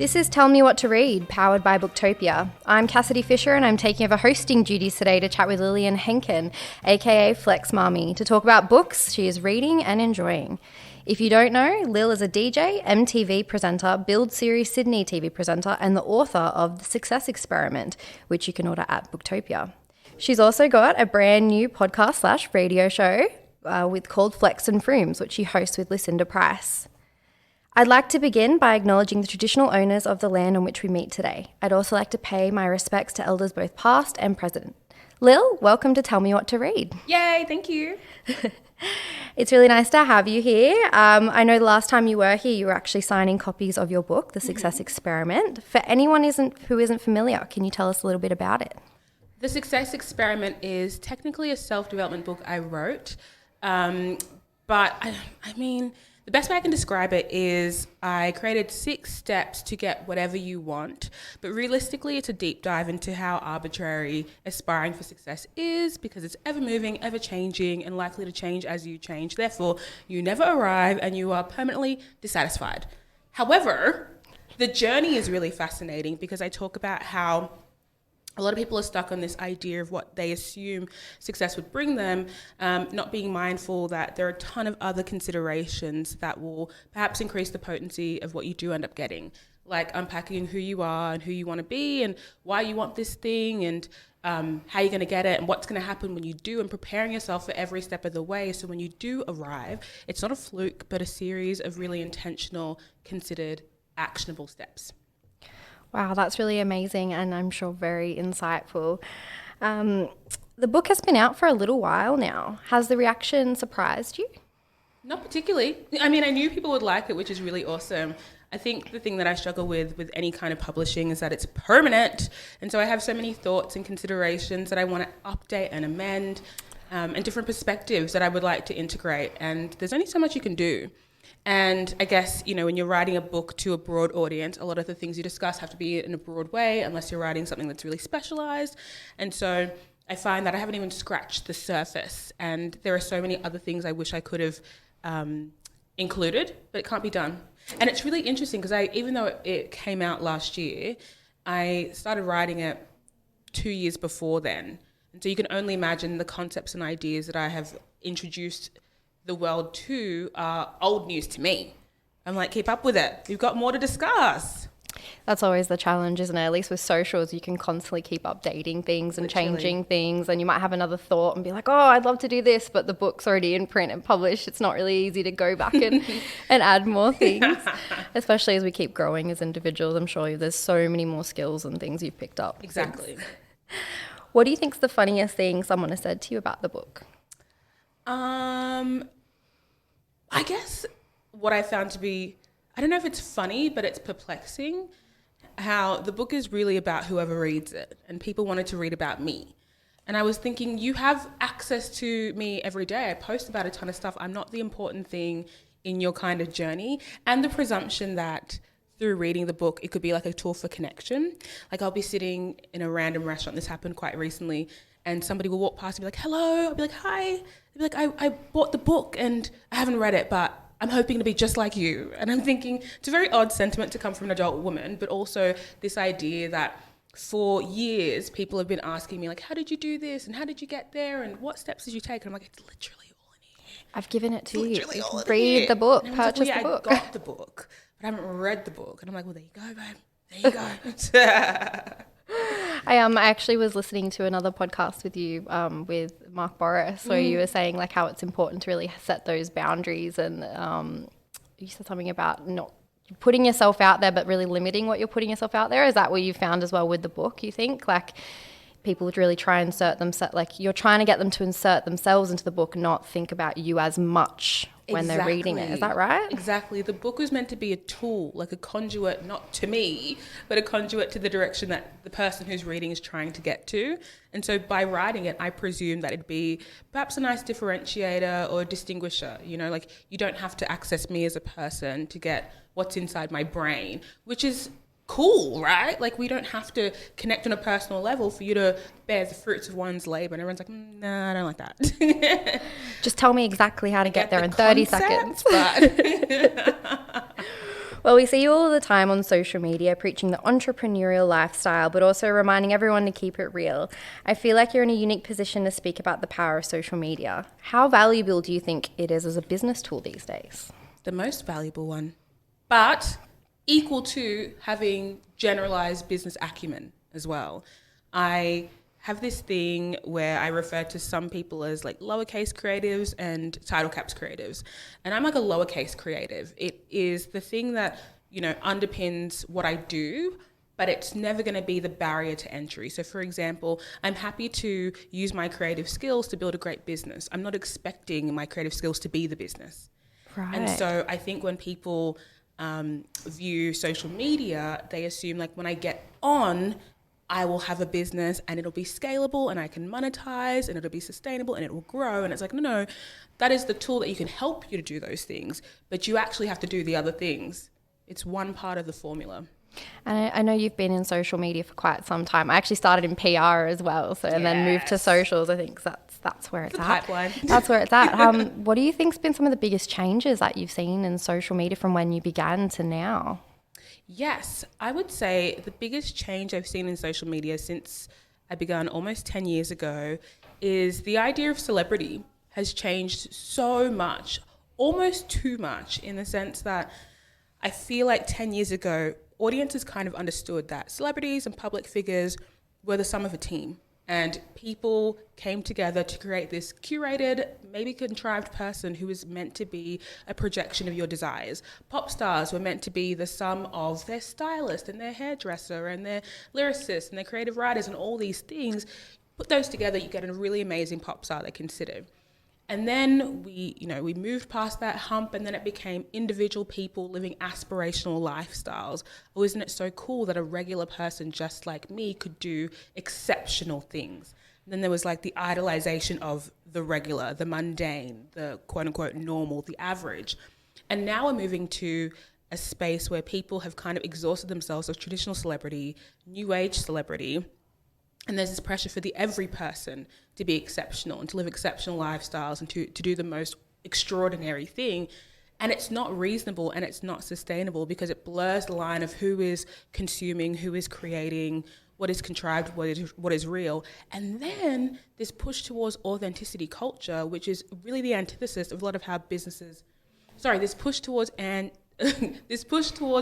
This is Tell Me What to Read, powered by Booktopia. I'm Kassidy Fisher and I'm taking over hosting duties today to chat with Lillian Ahenkan, aka Flex Mami, to talk about books she is reading and enjoying. If you don't know, Lil is a DJ, MTV presenter, Build Series Sydney TV presenter, and the author of The Success Experiment, which you can order at Booktopia. She's also got a brand new podcast/radio show called Flex and Frooms, which she hosts with Lucinda Price. I'd like to begin by acknowledging the traditional owners of the land on which we meet today. I'd also like to pay my respects to elders both past and present. Lil, welcome to Tell Me What to Read. Yay, thank you. It's really nice to have you here. I know the last time you were here, you were actually signing copies of your book, The Success Experiment. For anyone who isn't familiar, can you tell us a little bit about it? The Success Experiment is technically a self-development book I wrote, but I mean, the best way I can describe it is I created 6 steps to get whatever you want, but realistically it's a deep dive into how arbitrary aspiring for success is, because it's ever moving, ever changing, and likely to change as you change. Therefore, you never arrive and you are permanently dissatisfied. However, the journey is really fascinating because I talk about how a lot of people are stuck on this idea of what they assume success would bring them, not being mindful that there are a ton of other considerations that will perhaps increase the potency of what you do end up getting, like unpacking who you are and who you want to be and why you want this thing and how you're going to get it and what's going to happen when you do, and preparing yourself for every step of the way so when you do arrive, it's not a fluke, but a series of really intentional, considered, actionable steps. Wow, that's really amazing and I'm sure very insightful. The book has been out for a little while now. Has the reaction surprised you? Not particularly. I mean, I knew people would like it, which is really awesome. I think the thing that I struggle with any kind of publishing is that it's permanent. And so I have so many thoughts and considerations that I want to update and amend, and different perspectives that I would like to integrate. And there's only so much you can do. And I guess, you know, when you're writing a book to a broad audience, a lot of the things you discuss have to be in a broad way, unless you're writing something that's really specialized. And so I find that I haven't even scratched the surface. And there are so many other things I wish I could have included, but it can't be done. And it's really interesting because even though it came out last year, I started writing it 2 years before then. And so you can only imagine the concepts and ideas that I have introduced the world to are old news to me. I'm like, keep up with it. You've got more to discuss. That's always the challenge, isn't it? At least with socials, you can constantly keep updating things and changing things, and you might have another thought and be like, oh, I'd love to do this, but the book's already in print and published. It's not really easy to go back and add more things, especially as we keep growing as individuals. I'm sure there's so many more skills and things you've picked up. Exactly. What do you think's the funniest thing someone has said to you about the book? I guess what I found to be, I don't know if it's funny, but it's perplexing how the book is really about whoever reads it, and people wanted to read about me. And I was thinking, you have access to me every day. I post about a ton of stuff. I'm not the important thing in your kind of journey. And the presumption that through reading the book, it could be like a tool for connection. Like I'll be sitting in a random restaurant, this happened quite recently, and somebody will walk past and be like, hello. I'll be like, hi. They'll be like, I bought the book and I haven't read it, but I'm hoping to be just like you. And I'm thinking, it's a very odd sentiment to come from an adult woman, but also this idea that for years, people have been asking me, like, how did you do this? And how did you get there? And what steps did you take? And I'm like, it's literally all in here. I've given it to you. Read the book, purchase the book. I got the book, but I haven't read the book. And I'm like, well, there you go, babe. There you go. I actually was listening to another podcast with you with Mark Boris where you were saying like how it's important to really set those boundaries, and you said something about not putting yourself out there but really limiting what you're putting yourself out there. Is that what you found as well with the book, you think? Like people would really try and insert themselves, like you're trying to get them to insert themselves into the book, not think about you as much when they're reading it. Is that right? Exactly. The book was meant to be a tool, like a conduit, not to me, but a conduit to the direction that the person who's reading is trying to get to. And so by writing it, I presume that it'd be perhaps a nice differentiator or distinguisher. You know, like you don't have to access me as a person to get what's inside my brain, which is cool, right? Like we don't have to connect on a personal level for you to bear the fruits of one's labor. And everyone's like, nah, I don't like that. Just tell me exactly how to get there in 30 seconds. Well, we see you all the time on social media preaching the entrepreneurial lifestyle, but also reminding everyone to keep it real. I feel like you're in a unique position to speak about the power of social media. How valuable do you think it is as a business tool these days? The most valuable one, but equal to having generalized business acumen as well. I have this thing where I refer to some people as like lowercase creatives and title caps creatives. And I'm like a lowercase creative. It is the thing that, underpins what I do, but it's never going to be the barrier to entry. So for example, I'm happy to use my creative skills to build a great business. I'm not expecting my creative skills to be the business. Right. And so I think when people view social media, they assume like when I get on, I will have a business and it'll be scalable and I can monetize and it'll be sustainable and it will grow. And it's like, no, that is the tool that you can help you to do those things, but you actually have to do the other things. It's one part of the formula. And I know you've been in social media for quite some time. I actually started in PR as well, and then moved to socials. I think that's where it's at. Pipeline. That's where it's at. What do you think's been some of the biggest changes that you've seen in social media from when you began to now? Yes, I would say the biggest change I've seen in social media since I began almost 10 years ago is the idea of celebrity has changed so much, almost too much, in the sense that I feel like 10 years ago, audiences kind of understood that celebrities and public figures were the sum of a team. And people came together to create this curated, maybe contrived person who was meant to be a projection of your desires. Pop stars were meant to be the sum of their stylist and their hairdresser and their lyricist and their creative writers and all these things. Put those together, you get a really amazing pop star they're considered. And then we moved past that hump, and then it became individual people living aspirational lifestyles. Oh, isn't it so cool that a regular person just like me could do exceptional things? And then there was like the idolization of the regular, the mundane, the quote unquote normal, the average. And now we're moving to a space where people have kind of exhausted themselves of traditional celebrity, new age celebrity. And there's this pressure for the every person to be exceptional and to live exceptional lifestyles and to do the most extraordinary thing. And it's not reasonable and it's not sustainable because it blurs the line of who is consuming, who is creating, what is contrived, what is real. And then this push towards authenticity culture, which is really the antithesis of a lot of how businesses, this push towards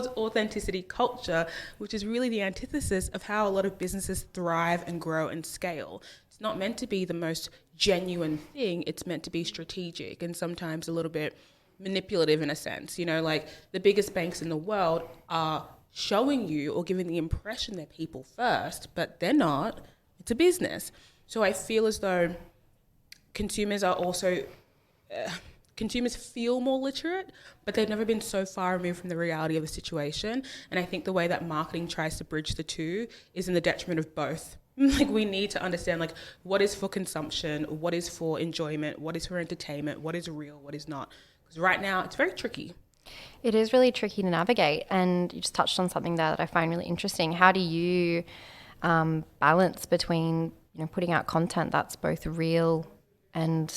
authenticity culture, which is really the antithesis of how a lot of businesses thrive and grow and scale. It's not meant to be the most genuine thing. It's meant to be strategic and sometimes a little bit manipulative in a sense. Like the biggest banks in the world are showing you or giving the impression they're people first, but they're not. It's a business. So I feel as though consumers are also... consumers feel more literate, but they've never been so far removed from the reality of the situation. And I think the way that marketing tries to bridge the two is in the detriment of both. Like we need to understand like what is for consumption, what is for enjoyment, what is for entertainment, what is real, what is not. Because right now it's very tricky. It is really tricky to navigate. And you just touched on something there that I find really interesting. How do you balance between putting out content that's both real and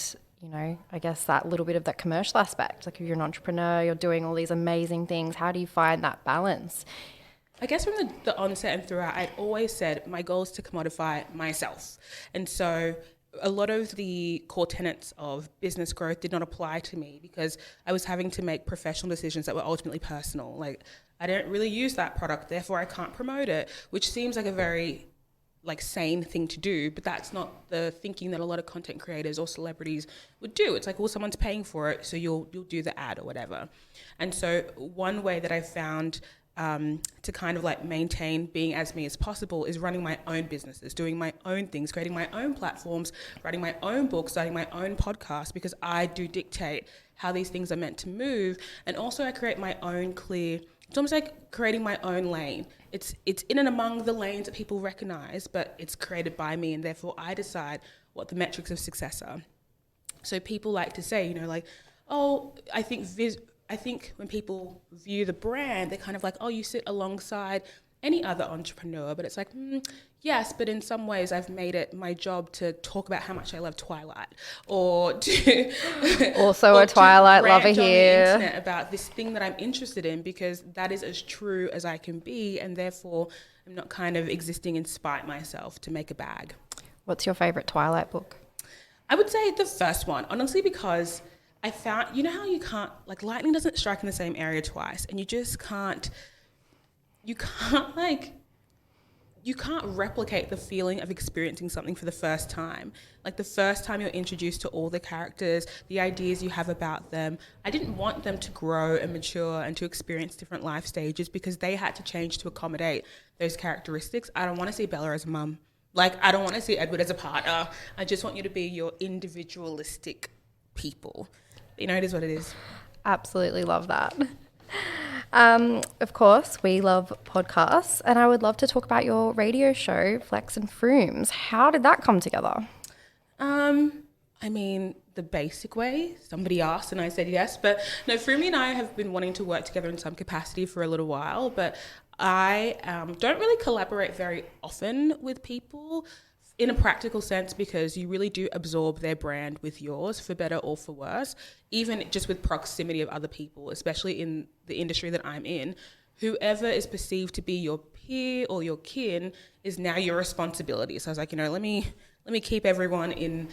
I guess that little bit of that commercial aspect? Like if you're an entrepreneur, you're doing all these amazing things. How do you find that balance? I guess from the onset and throughout, I'd always said my goal is to commodify myself. And so a lot of the core tenets of business growth did not apply to me because I was having to make professional decisions that were ultimately personal. Like I don't really use that product, therefore I can't promote it, which seems like a very sane thing to do, but that's not the thinking that a lot of content creators or celebrities would do. It's like, well, someone's paying for it, so you'll do the ad or whatever. And so one way that I found to kind of maintain being as me as possible is running my own businesses, doing my own things, creating my own platforms, writing my own books, starting my own podcast, because I do dictate how these things are meant to move. And also I create my own clear, it's almost like creating my own lane. It's in and among the lanes that people recognize, but it's created by me, and therefore I decide what the metrics of success are. So people like to say, I think when people view the brand, they're kind of like, oh, you sit alongside any other entrepreneur, but it's like, yes, but in some ways I've made it my job to talk about how much I love Twilight, or to also or a Twilight lover on the here. internet about this thing that I'm interested in, because that is as true as I can be, and therefore I'm not kind of existing in spite myself to make a bag. What's your favorite Twilight book? I would say the first one, honestly, because I found, you know how you can't, like, lightning doesn't strike in the same area twice, and you can't replicate the feeling of experiencing something for the first time. Like, the first time you're introduced to all the characters, the ideas you have about them. I didn't want them to grow and mature and to experience different life stages, because they had to change to accommodate those characteristics. I don't want to see Bella as a mum. Like, I don't want to see Edward as a partner. I just want you to be your individualistic people. You know, it is what it is. Absolutely love that. Of course, we love podcasts, and I would love to talk about your radio show, Flex and Frooms. How did that come together? I mean, the basic way. Somebody asked and I said yes. But no, Froomy and I have been wanting to work together in some capacity for a little while, but I don't really collaborate very often with people in a practical sense, because you really do absorb their brand with yours, for better or for worse, even just with proximity of other people, especially in the industry that I'm in. Whoever is perceived to be your peer or your kin is now your responsibility. So I was like, let me keep everyone in,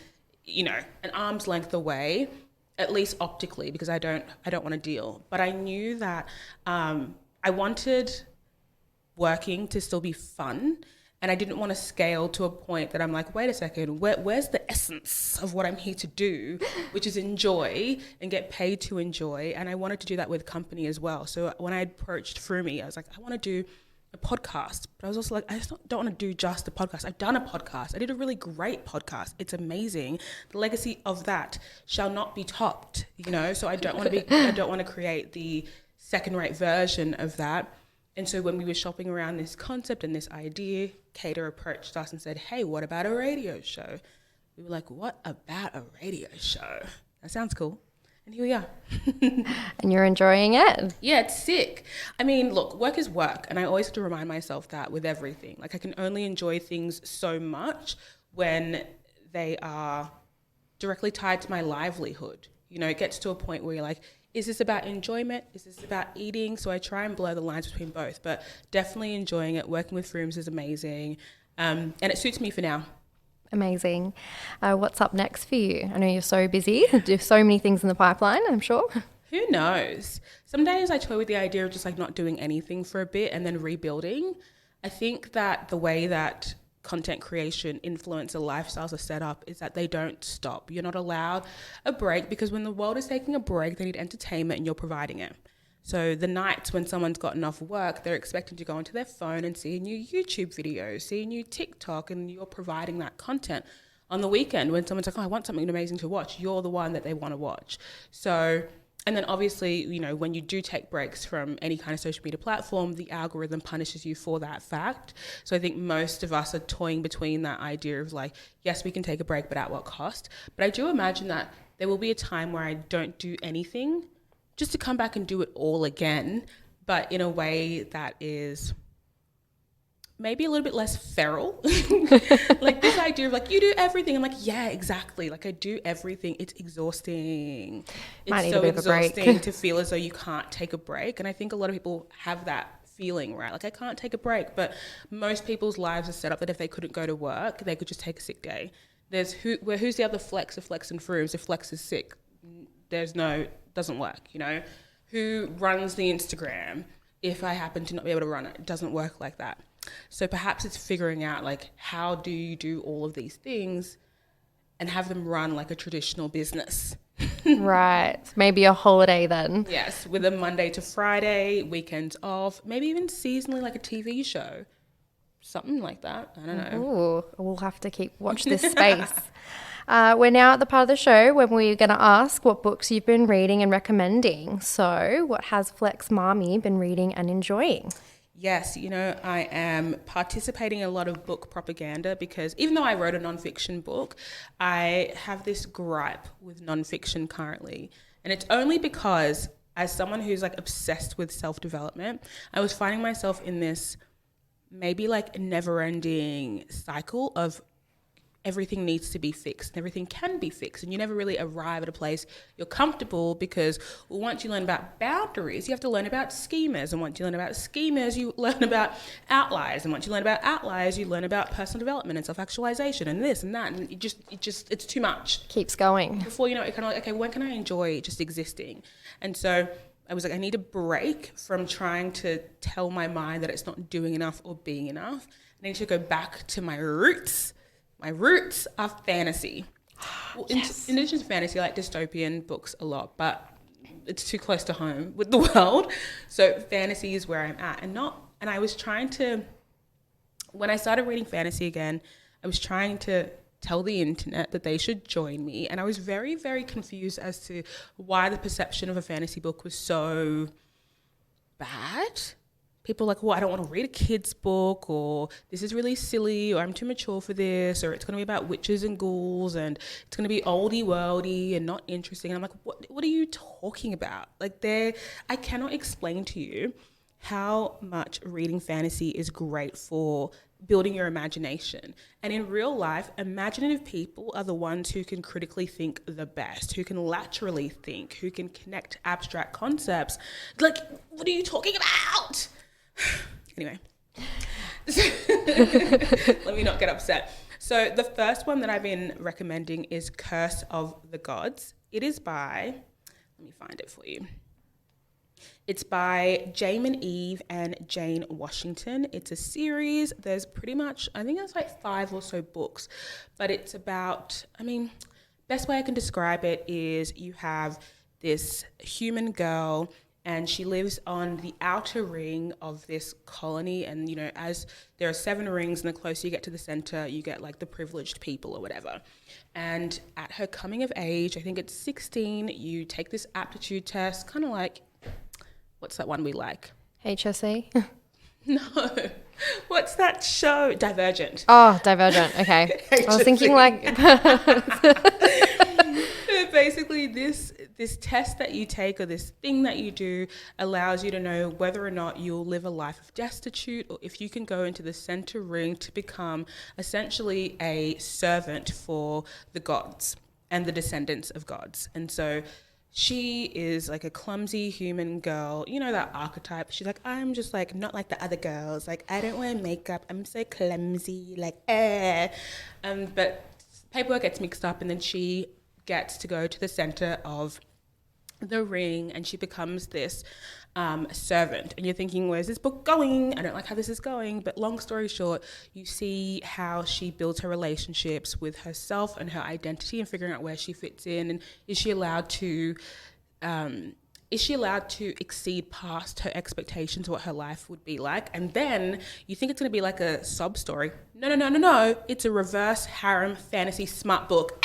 an arm's length away, at least optically, because I don't want to deal. But I knew that I wanted working to still be fun, and I didn't want to scale to a point that I'm like, wait a second, where's the essence of what I'm here to do, which is enjoy and get paid to enjoy. And I wanted to do that with company as well. So when I approached Froomy, I was like, I want to do a podcast. But I was also like, I just don't want to do just a podcast. I've done a podcast. I did a really great podcast. It's amazing. The legacy of that shall not be topped, so I don't want to create the second-rate version of that. And so when we were shopping around this concept and this idea, Cater approached us and said, hey, what about a radio show? We were like, what about a radio show? That sounds cool. And here we are. And you're enjoying it? Yeah, it's sick. I mean, look, work is work. And I always have to remind myself that with everything. Like, I can only enjoy things so much when they are directly tied to my livelihood. It gets to a point where you're like, is this about enjoyment? Is this about eating? So I try and blur the lines between both, but definitely enjoying it. Working with Frooms is amazing. And it suits me for now. Amazing. What's up next for you? I know you're so busy. There's so many things in the pipeline, I'm sure. Who knows? Some days I toy with the idea of just like not doing anything for a bit and then rebuilding. I think that the way that content creation influencer lifestyles are set up is that they don't stop. You're not allowed a break, because when the world is taking a break, they need entertainment and you're providing it. So the nights when someone's gotten off work, they're expecting to go onto their phone and see a new YouTube video, see a new TikTok, and you're providing that content. On the weekend, when someone's like, oh, I want something amazing to watch, you're the one that they want to watch. So, and then obviously, when you do take breaks from any kind of social media platform, the algorithm punishes you for that fact. So I think most of us are toying between that idea of like, yes, we can take a break, but at what cost? But I do imagine that there will be a time where I don't do anything, just to come back and do it all again, but in a way that is maybe a little bit less feral. Like this idea of like, you do everything. I'm like, yeah, exactly. Like I do everything. It's exhausting. It's so exhausting to feel as though you can't take a break. And I think a lot of people have that feeling, right? Like I can't take a break, but most people's lives are set up that if they couldn't go to work, they could just take a sick day. Who's the other flex of Flex and Frooms? If Flex is sick, doesn't work, Who runs the Instagram? If I happen to not be able to run it, it doesn't work like that. So perhaps it's figuring out like, how do you do all of these things and have them run like a traditional business? Right. Maybe a holiday then. Yes, with a Monday to Friday, weekends off, maybe even seasonally like a TV show. Something like that. I don't know. Ooh, we'll have to watch this space. We're now at the part of the show when we're going to ask what books you've been reading and recommending. So what has Flex Mami been reading and enjoying? Yes, I am participating in a lot of book propaganda, because even though I wrote a nonfiction book, I have this gripe with nonfiction currently. And it's only because as someone who's like obsessed with self-development, I was finding myself in this maybe like a never-ending cycle of everything needs to be fixed and everything can be fixed, and you never really arrive at a place you're comfortable, because once you learn about boundaries, you have to learn about schemas, and once you learn about schemas, you learn about outliers, and once you learn about outliers, you learn about personal development and self-actualization and this and that, and it's too much. Keeps going. Before you know it, you're kind of like, okay, when can I enjoy just existing? And so I was like, I need a break from trying to tell my mind that it's not doing enough or being enough. I need to go back to my roots. My roots are fantasy. Well, Yes. in addition to fantasy, I like dystopian books a lot, but it's too close to home with the world. So fantasy is where I'm at. And I was trying to, when I started reading fantasy again, I was trying to tell the internet that they should join me. And I was very, very confused as to why the perception of a fantasy book was so bad. People are like, well, I don't want to read a kid's book, or this is really silly, or I'm too mature for this, or it's going to be about witches and ghouls, and it's going to be oldie worldy and not interesting. And I'm like, what are you talking about? Like, I cannot explain to you how much reading fantasy is great for building your imagination. And in real life, imaginative people are the ones who can critically think the best, who can laterally think, who can connect abstract concepts. Like, what are you talking about? Anyway, let me not get upset. So the first one that I've been recommending is Curse of the Gods. It is by, let me find it for you. It's by Jamin Eve and Jane Washington. It's a series. There's pretty much, I think there's like 5 or so books, but it's about, best way I can describe it is you have this human girl, and she lives on the outer ring of this colony. And, as there are 7 rings, and the closer you get to the center, you get like the privileged people or whatever. And at her coming of age, I think it's 16, you take this aptitude test, kind of like, what's that one we like? HSE? No. What's that show? Divergent. Oh, Divergent. Okay. I was thinking like... Basically, this test that you take, or this thing that you do, allows you to know whether or not you'll live a life of destitute, or if you can go into the center ring to become essentially a servant for the gods and the descendants of gods. And so she is like a clumsy human girl, that archetype. She's like, I'm just like not like the other girls. Like, I don't wear makeup. I'm so clumsy. Like, but paperwork gets mixed up, and then she gets to go to the center of the ring, and she becomes this servant. And you're thinking, where's this book going? I don't like how this is going. But long story short, you see how she builds her relationships with herself and her identity, and figuring out where she fits in, and is she allowed to exceed past her expectations of what her life would be like? And then you think it's going to be like a sob story. No. It's a reverse harem fantasy smart book.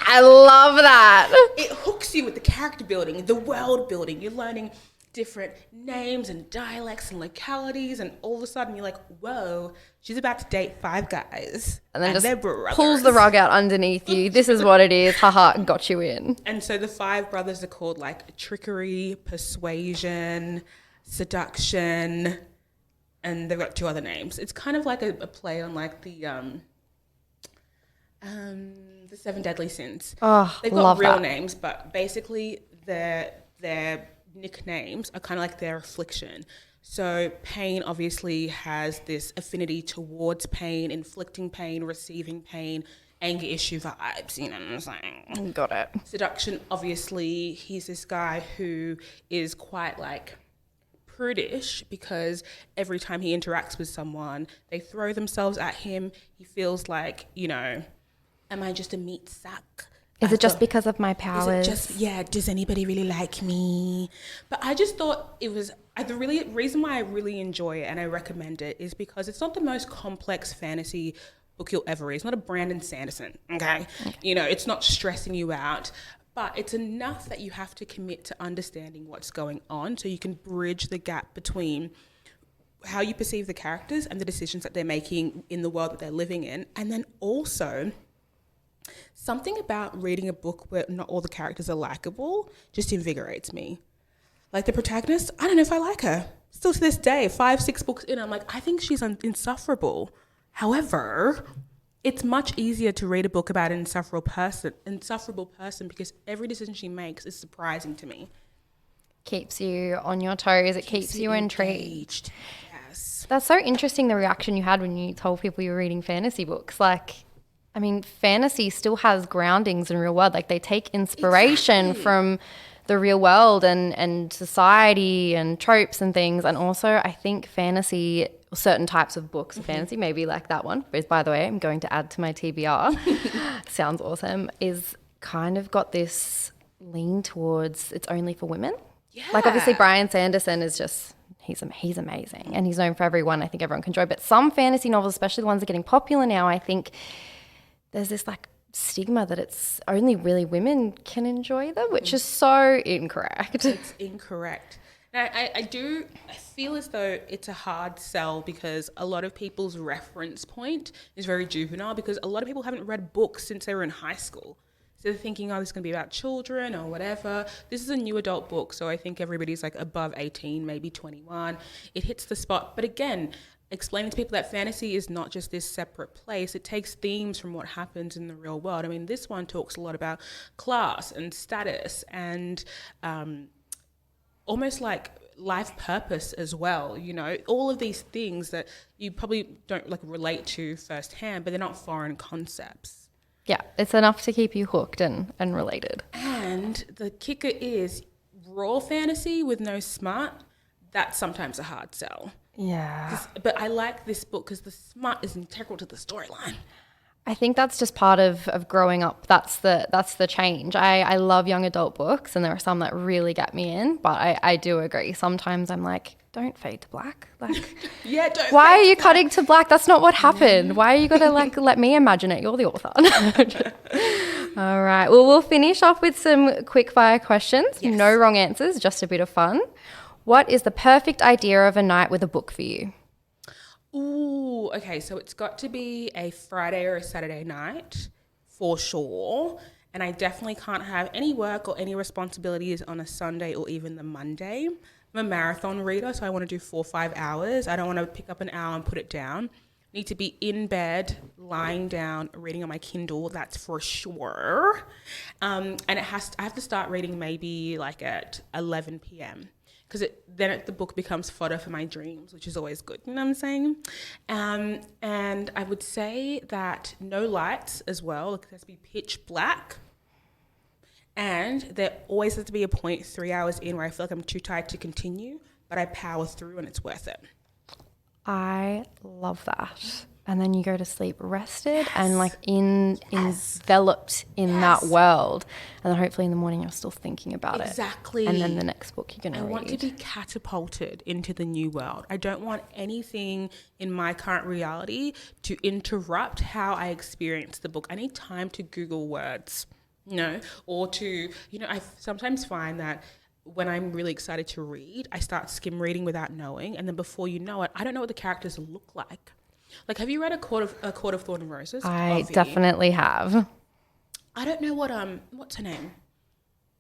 I love that. It hooks you with the character building, the world building. You're learning different names and dialects and localities, and all of a sudden you're like, whoa, she's about to date 5 guys. And then they're just brothers. pulls the rug out underneath you. This is what it is. Haha, got you in. And so the 5 brothers are called like trickery, persuasion, seduction, and they've got 2 other names. It's kind of like a play on like the 7 deadly sins. Oh, they've got love real that. names, but basically their nicknames are kind of like their affliction. So pain obviously has this affinity towards pain, inflicting pain, receiving pain, anger issue vibes, you know what I'm saying? Got it. Seduction, obviously, he's this guy who is quite like prudish, because every time he interacts with someone, they throw themselves at him. He feels like, am I just a meat sack? Is it just because of my powers? Does anybody really like me? But I just thought it was, the reason why I really enjoy it and I recommend it is because it's not the most complex fantasy book you'll ever read. It's not a Brandon Sanderson, okay? It's not stressing you out, but it's enough that you have to commit to understanding what's going on, so you can bridge the gap between how you perceive the characters and the decisions that they're making in the world that they're living in. And then also, something about reading a book where not all the characters are likable just invigorates me. Like the protagonist, I don't know if I like her. still to this day, 5-6 books in, I'm like, I think she's insufferable. However, it's much easier to read a book about an insufferable person because every decision she makes is surprising to me. Keeps you on your toes. It keeps you intrigued. Yes. That's so interesting, the reaction you had when you told people you were reading fantasy books. Like, I mean, fantasy still has groundings in real world. Like, they take inspiration from the real world and society and tropes and things. And also, I think fantasy, certain types of books of fantasy, maybe like that one, which, by the way, I'm going to add to my TBR, sounds awesome, is kind of got this lean towards it's only for women. Yeah. Like, obviously, Bryan Sanderson is just, he's amazing. And he's known for everyone. I think everyone can enjoy. But some fantasy novels, especially the ones that are getting popular now, I think there's this like stigma that it's only really women can enjoy them, which is so incorrect. It's incorrect. Now, I feel as though it's a hard sell because a lot of people's reference point is very juvenile because a lot of people haven't read books since they were in high school. So they're thinking, oh, this is going to be about children or whatever. This is a new adult book, so I think everybody's like above 18, maybe 21. It hits the spot. But again, explaining to people that fantasy is not just this separate place. It takes themes from what happens in the real world. I mean, this one talks a lot about class and status and almost like life purpose as well, you know, all of these things that you probably don't like relate to firsthand, but they're not foreign concepts. Yeah, it's enough to keep you hooked and related. And the kicker is raw fantasy with no smart, that's sometimes a hard sell. Yeah. But I like this book because the smart is integral to the storyline. I think that's just part of growing up. That's the change. I love young adult books, and there are some that really get me in, but I do agree. Sometimes I'm like, don't fade to black. Like, yeah, don't. Why are you cutting to black? That's not what happened. Why are you gonna like let me imagine it? You're the author. All right. Well, we'll finish off with some quick fire questions. Yes. No wrong answers, just a bit of fun. What is the perfect idea of a night with a book for you? Ooh, okay. So it's got to be a Friday or a Saturday night for sure. And I definitely can't have any work or any responsibilities on a Sunday or even the Monday. I'm a marathon reader, so I want to do 4 or 5 hours. I don't want to pick up an hour and put it down. I need to be in bed, lying down, reading on my Kindle. That's for sure. And I have to start reading maybe like at 11 p.m. because then the book becomes fodder for my dreams, which is always good. You know what I'm saying? And I would say that no lights as well. It has to be pitch black. And there always has to be a point 3 hours in where I feel like I'm too tired to continue, but I power through and it's worth it. I love that. And then you go to sleep rested and like enveloped in that world. And then hopefully in the morning you're still thinking about it. Exactly. And then the next book you're going to read. I want to be catapulted into the new world. I don't want anything in my current reality to interrupt how I experience the book. I need time to Google words, you know, or to, you know, I sometimes find that when I'm really excited to read, I start skim reading without knowing. And then before you know it, I don't know what the characters look like. Like, have you read A Court of Thorn and Roses? I definitely have. I don't know what's her name?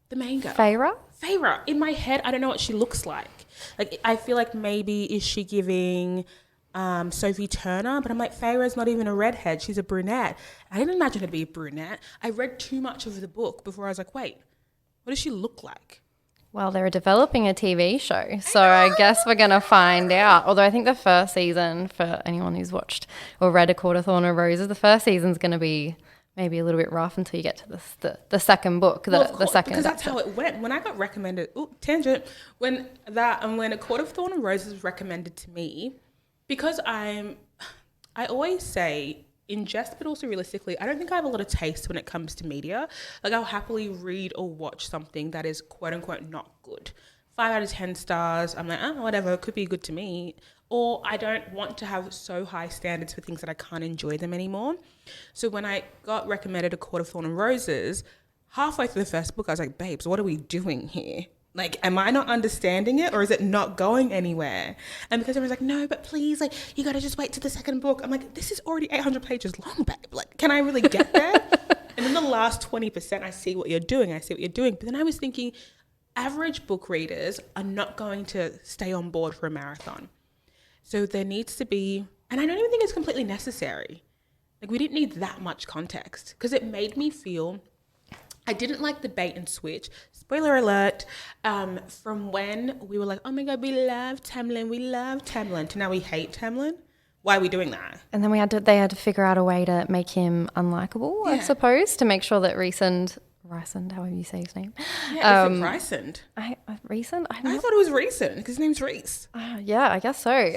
The main girl. Feyre? In my head, I don't know what she looks like. Like, I feel like maybe is she giving Sophie Turner? But I'm like, Feyre's not even a redhead. She's a brunette. I didn't imagine her to be a brunette. I read too much of the book before I was like, wait, what does she look like? Well, they're developing a TV show, so I guess we're going to find out. Although I think the first season, for anyone who's watched or read A Court of Thorn and Roses, the first season's going to be maybe a little bit rough until you get to the second book, the second because that's how it went. When I got recommended, tangent, when A Court of Thorn and Roses was recommended to me, because I always say, ingest, but also realistically, I don't think I have a lot of taste when it comes to media. Like, I'll happily read or watch something that is quote unquote not good. 5 out of 10 stars. I'm like, whatever, it could be good to me. Or I don't want to have so high standards for things that I can't enjoy them anymore. So when I got recommended A Court of Thorn and Roses, halfway through the first book, I was like, babes, what are we doing here? Like, am I not understanding it or is it not going anywhere? And because everyone's like, no, but please, like, you got to just wait to the second book. I'm like, this is already 800 pages long, babe. Like, can I really get there? And then the last 20%, I see what you're doing. But then I was thinking, average book readers are not going to stay on board for a marathon. So there needs to be, and I don't even think it's completely necessary. Like, we didn't need that much context because it made me feel, I didn't like the bait and switch. Spoiler alert, from when we were like, oh my God, we love Tamlin, to now we hate Tamlin. Why are we doing that? And then they had to figure out a way to make him unlikable, I suppose, to make sure that Rhysand, however you say his name. Yeah, is it Rhysand? Rhysand? I thought it was Rhysand because his name's Rhys. Yeah, I guess so.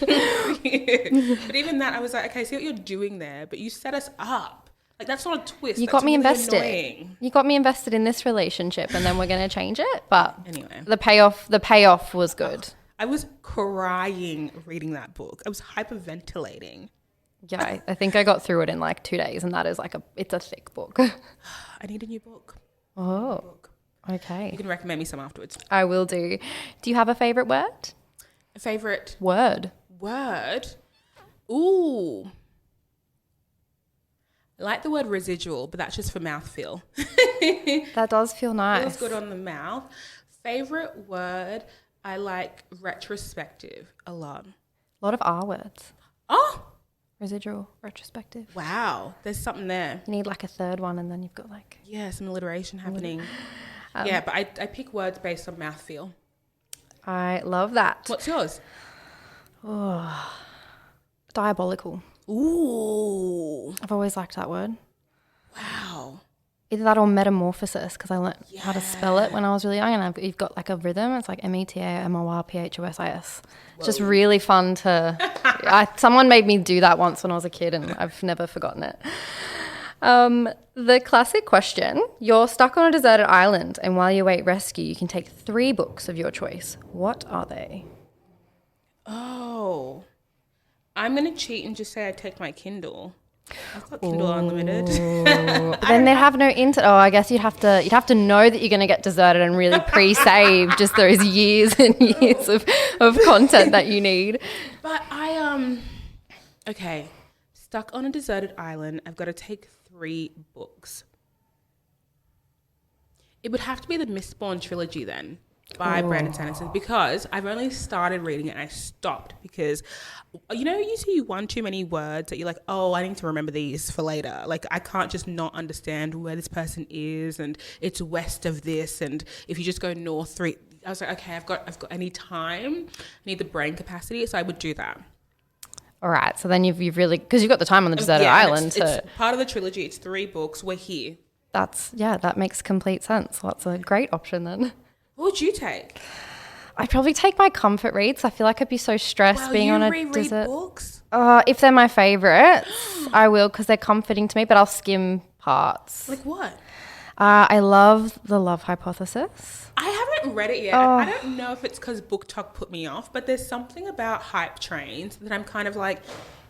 But even that, I was like, okay, I see what you're doing there, but you set us up. Like, that's not a twist. You got me invested. Annoying. You got me invested in this relationship, and then we're going to change it. But anyway, the payoff was good. I was crying reading that book. I was hyperventilating. Yeah, I think I got through it in like 2 days, and that is like it's a thick book. I need a new book. Okay. You can recommend me some afterwards. I will do. Do you have a favourite word? A favourite word? Ooh. I like the word residual, but that's just for mouthfeel. That does feel nice. Feels good on the mouth. Favourite word, I like retrospective a lot. A lot of R words. Oh! Residual, retrospective. Wow, there's something there. You need like a third one, and then you've got like... Yeah, some alliteration happening. But I pick words based on mouthfeel. I love that. What's yours? Oh, diabolical. Ooh. I've always liked that word. Wow. Either that or metamorphosis, because I learned how to spell it when I was really young, and you've got like a rhythm. It's like METAMORPHOSIS. It's just really fun to... someone made me do that once when I was a kid, and I've never forgotten it. The classic question, you're stuck on a deserted island, and while you wait rescue, you can take 3 books of your choice. What are they? Oh, I'm going to cheat and just say I take my Kindle. I've got Kindle Unlimited. But then they have no internet. Oh, I guess you'd have to know that you're going to get deserted and really pre-save just those years and years of content that you need. But okay, stuck on a deserted island. I've got to take 3 books. It would have to be the Mistborn trilogy then, by Brandon Sanderson, because I've only started reading it and I stopped because, you see one too many words that you're like, oh, I need to remember these for later. Like, I can't just not understand where this person is, and it's west of this, and if you just go north 3, I was like, okay, I need time, I need the brain capacity, so I would do that. All right, so then you've really, because you've got the time on the deserted island. It's part of the trilogy. It's 3 books. We're here. That makes complete sense. Well, that's a great option then. What would you take? I'd probably take my comfort reads. I feel like I'd be so stressed being on a desert. Books? If they're my favourites, I will, because they're comforting to me, but I'll skim parts. Like what? I love The Love Hypothesis. I haven't read it yet. I don't know if it's because BookTok put me off, but there's something about hype trains that I'm kind of like,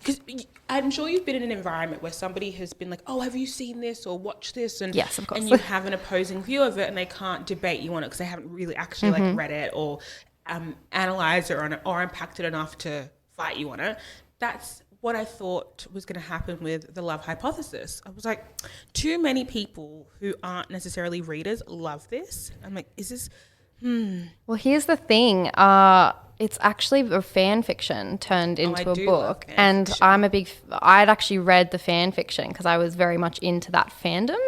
because I'm sure you've been in an environment where somebody has been like, oh, have you seen this or watched this? And, yes, of course. And you have an opposing view of it and they can't debate you on it because they haven't really actually like read it or analysed it or unpacked it enough to fight you on it. That's what I thought was going to happen with The Love Hypothesis. I was like, too many people who aren't necessarily readers love this. I'm like, is this... Well, here's the thing. It's actually a fan fiction turned into a book. And I'd actually read the fan fiction because I was very much into that fandom.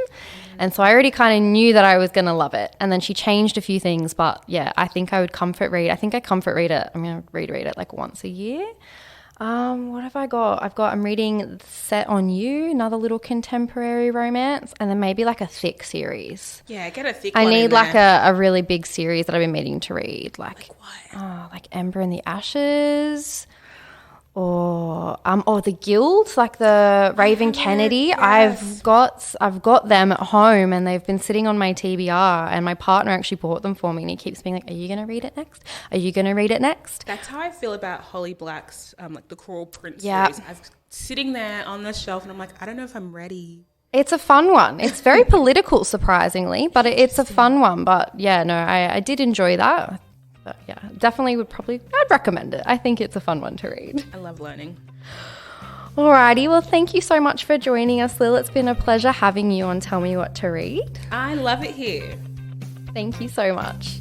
And so I already kind of knew that I was going to love it. And then she changed a few things. But yeah, I think I would comfort read. I think I comfort read it. I'm going to read it like once a year. What have I got? I'm reading Set on You, another little contemporary romance, and then maybe like a thick series. Yeah, get a thick one. I need like a really big series that I've been meaning to read. Like what? Like Ember in the Ashes, or The Guild, like the Raven Kennedy. Yes. I've got them at home, and they've been sitting on my TBR, and my partner actually bought them for me, and he keeps being like, are you going to read it next? Are you going to read it next? That's how I feel about Holly Black's like the Cruel Prince series. I'm sitting there on the shelf and I'm like, I don't know if I'm ready. It's a fun one. It's very political, surprisingly, but it's a fun one. But yeah, no, I did enjoy that. But yeah, definitely I'd recommend it. I think it's a fun one to read. I love learning. Alrighty, well, thank you so much for joining us, Lil. It's been a pleasure having you on Tell Me What to Read. I love it here. Thank you so much.